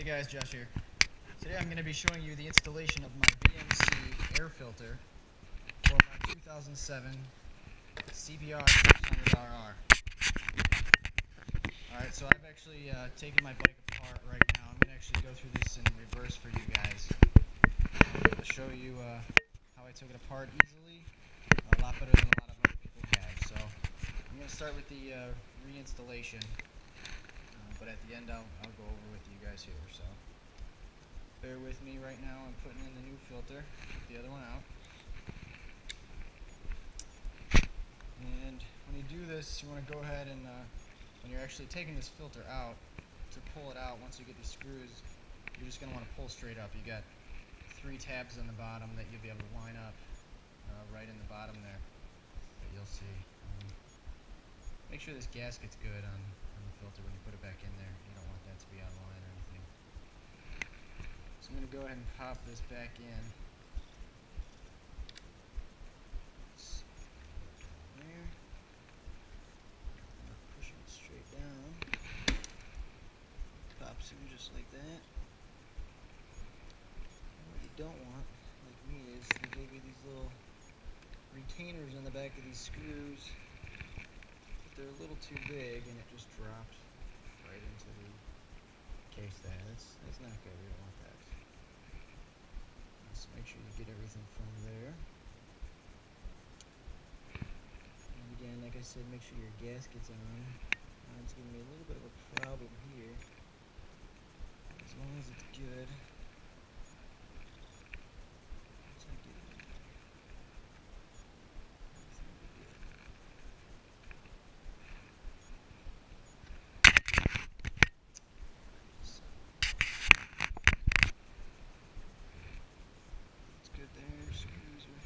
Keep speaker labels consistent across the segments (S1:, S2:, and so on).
S1: Hey guys, Josh here. Today I'm going to be showing you the installation of my BMC Air Filter for my 2007 CBR600RR. Alright, so I've actually taken my bike apart right now. I'm going to actually go through this in reverse for you guys. To show you how I took it apart easily, a lot better than a lot of other people have. So I'm going to start with the reinstallation, but at the end I'll go over with you guys here. So bear with me right now. I'm putting in the new filter, the other one out. And when you do this, you want to go ahead and when you're actually taking this filter out, to pull it out, once you get these screws, you're just going to want to pull straight up. You got 3 tabs on the bottom that you'll be able to line up right in the bottom there that you'll see. Make sure this gasket's good on the filter when you put it back in there. You don't want that to be out of line or anything. So I'm going to go ahead and pop this back in. There. Pushing it straight down. Pops in just like that. And what you don't want, like me, is to give you these little retainers on the back of these screws. But they're a little too big and it just drops right into the case there. That's not good. We don't want that. So make sure you get everything from there. And again, like I said, make sure your gasket's on. It's giving me a little bit of a problem here. As long as it's good. Once I get it in there, everything will be good. So, it's good there. Screws are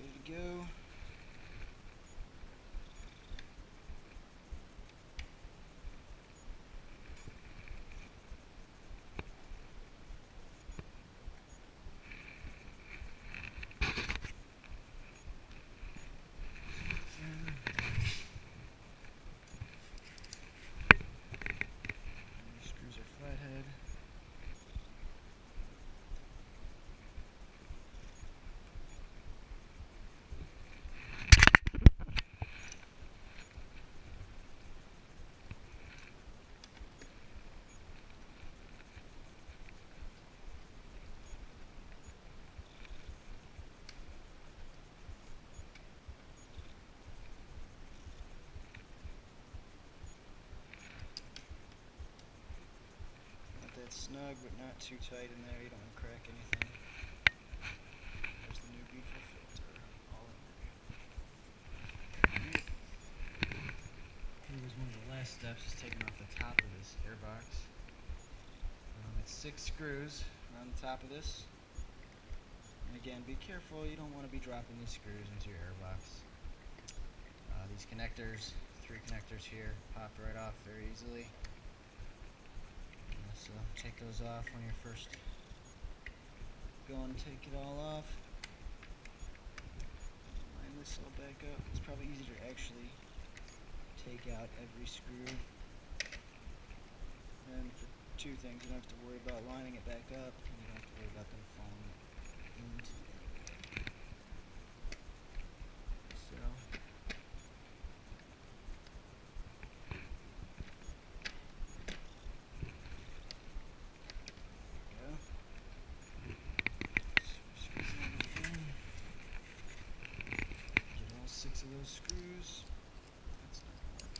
S1: ready to go. Screws are flathead. That's snug, but not too tight in there. You don't want to crack anything. There's the new beautiful filter, all in there. Here was one of the last steps, is taking off the top of this air box. It's 6 screws on the top of this. And again, be careful. You don't want to be dropping these screws into your air box. These connectors, 3 connectors here, popped right off very easily. So take those off when you're first going to take it all off. Line this all back up. It's probably easier to actually take out every screw. And for 2 things, you don't have to worry about lining it back up, and you don't have to worry about them falling into anything. So of those screws. That's not going to work.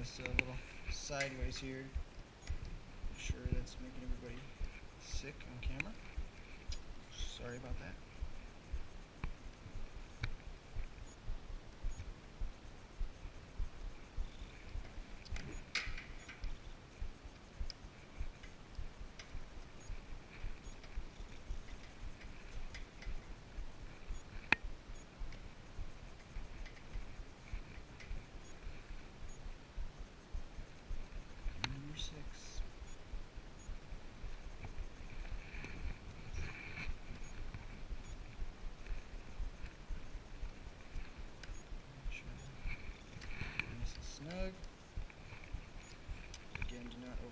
S1: A little sideways here. I'm sure that's making everybody sick on camera. Sorry about that.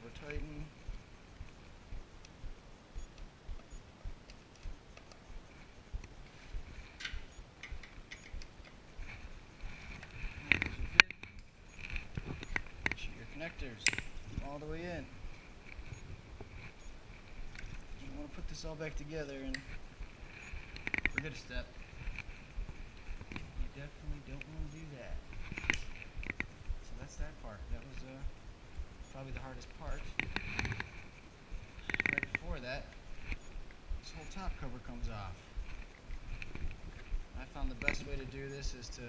S1: Turbo tighten. Your connectors all the way in. You want to put this all back together and forget a step. You definitely don't want to do that. So that's that part. That was probably the hardest part. Right before that, this whole top cover comes off. I found the best way to do this is to,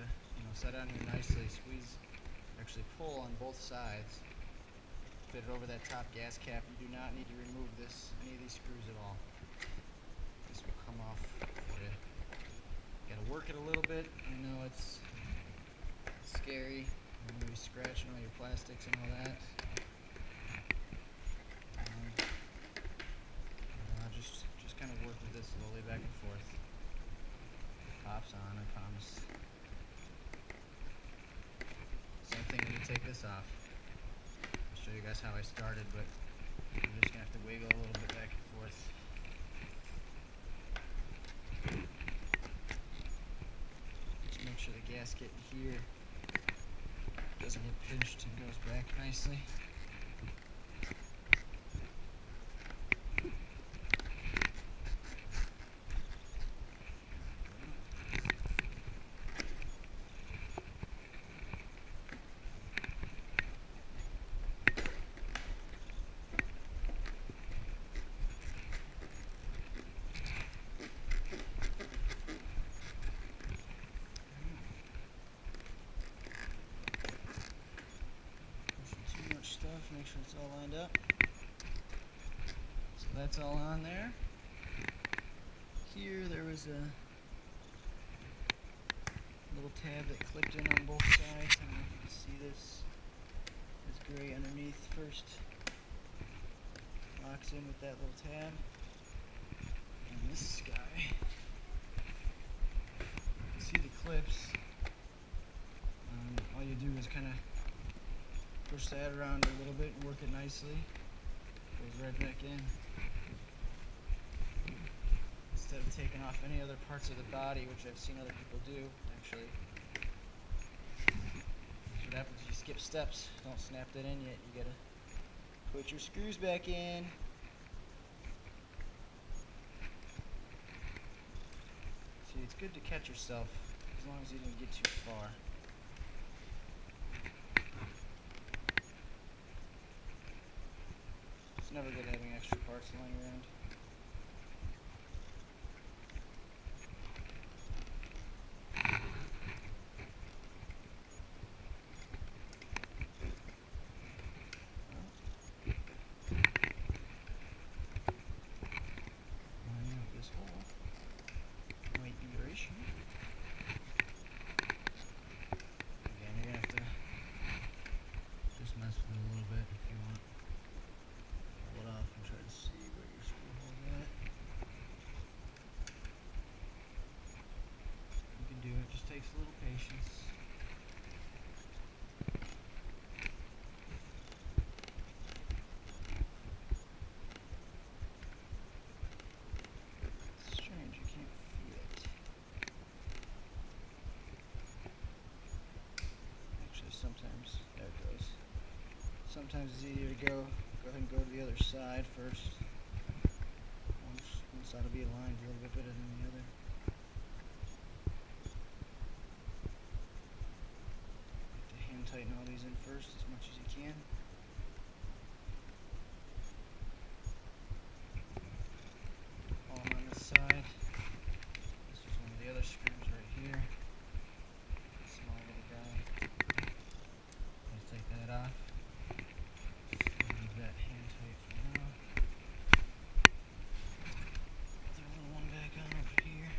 S1: set on here nicely, squeeze, actually pull on both sides, fit it over that top gas cap. You do not need to remove any of these screws at all. This will come off for you. You gotta work it a little bit. I know it's scary. You're gonna be scratching all your plastics and all that. Just kind of work with this slowly back and forth. Pops on, I promise. Same thing when you take this off. I'll show you guys how I started, but you're just gonna have to wiggle a little bit back and forth. Just make sure the gasket here doesn't get pinched and goes back nicely. Make sure it's all lined up. So that's all on there. Here there was a little tab that clipped in on both sides. I don't know if you can see this. It's gray underneath first. Locks in with that little tab. And this guy, you can see the clips. All you do is kind of push that around a little bit and work it nicely. Goes right back in. Instead of taking off any other parts of the body, which I've seen other people do, actually. What happens is you skip steps. Don't snap that in yet. You gotta put your screws back in. See, it's good to catch yourself as long as you didn't get too far. It's never good having extra parts lying around. Lining up this hole might be your issue. Again, you're gonna have to just mess with it a little bit if you want. Pull it off and try to see where your screw hole's at. You can do it, just takes a little patience. It's strange, you can't feel it. Actually, sometimes, there it goes. Sometimes it's easier to go ahead and go to the other side first. One side will be aligned a little bit better than the other. Like to hand tighten all these in first as much as you can. All on this side. This is one of the other screws right here. Small little guy. Let's take that off. Leave that hand tight for now. Throw a little one back on over here.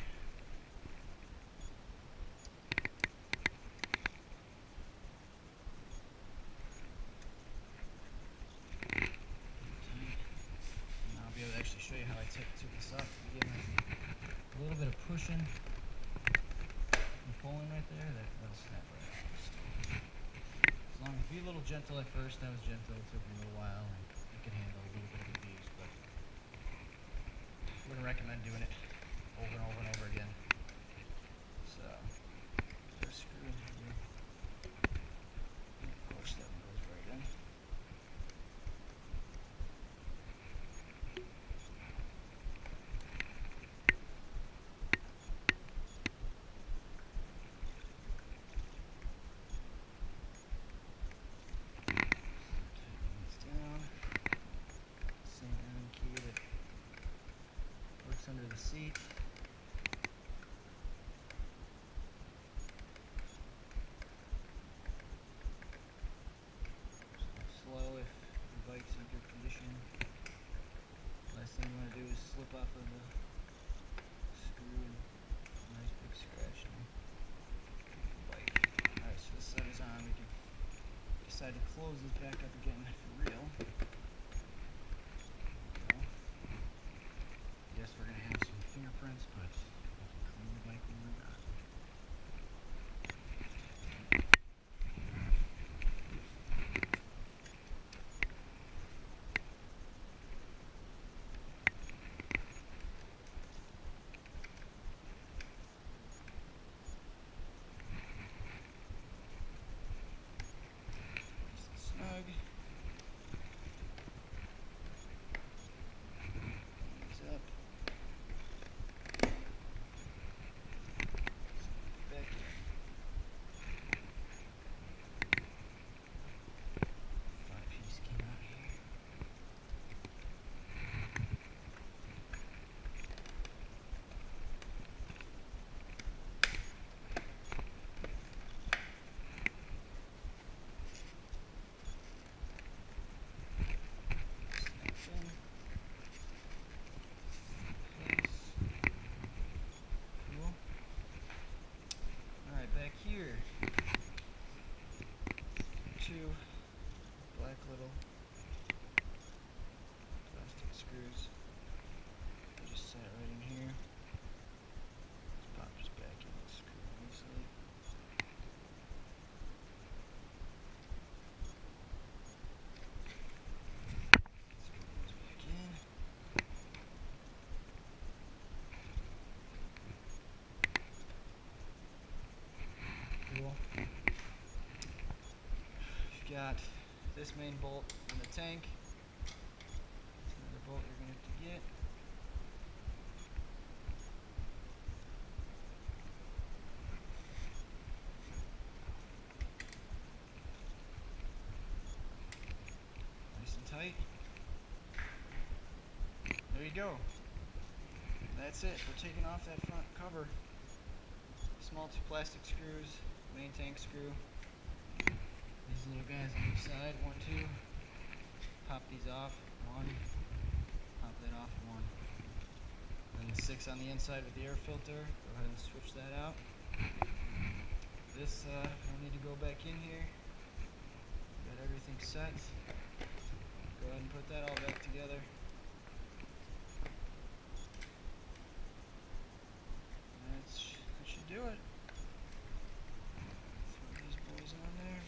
S1: And I'll be able to actually show you how I took this off to begin with. A little bit of pushing and pulling right there, that'll snap right off. So, as long as be a little gentle at first, I was gentle, it took me a little while. And can handle a little bit of abuse, but wouldn't recommend doing it over and over and over again. So, there's a screw in here. Of course, that one goes right in. Under the seat. Slow if your bike's in good condition. Last thing you want to do is slip off of the screw and a nice big scratch on the bike. Alright, so this side is on. We can decide to close this back up again for real. Yes, we're going to have some fingerprints, but we can clean the bike when we're done. Nice and snug. These up. Back here, two black little plastic screws. They just sat right in here. Let's pop this back in and screw nicely. Screw those back in. Cool. You've got this main bolt in the tank. That's another bolt you're going to have to get. Nice and tight. There you go. That's it. We're taking off that front cover. Small two plastic screws, main tank screw. These little guys on each side, 1, 2. Pop these off, 1. Pop that off, 1. Then the 6 on the inside with the air filter. Go ahead and switch that out. This will need to go back in here. Got everything set. Go ahead and put that all back together. That should do it. Throw these boys on there.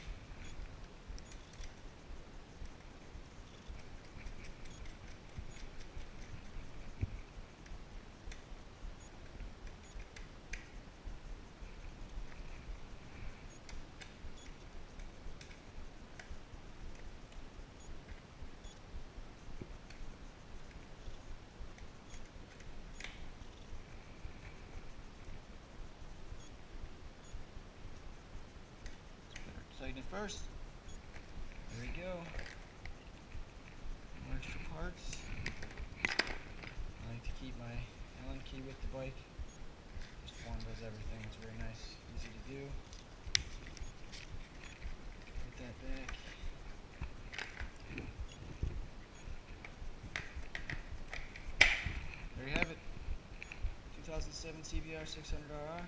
S1: Tighten it first. There we go. More extra parts. I like to keep my Allen key with the bike. Just one does everything. It's very nice, easy to do. Put that back. There you have it. 2007 CBR600RR.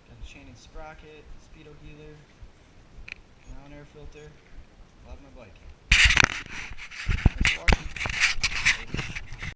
S1: Got the chain and sprocket, speedo healer, now an air filter. Love my bike. Thanks for watching.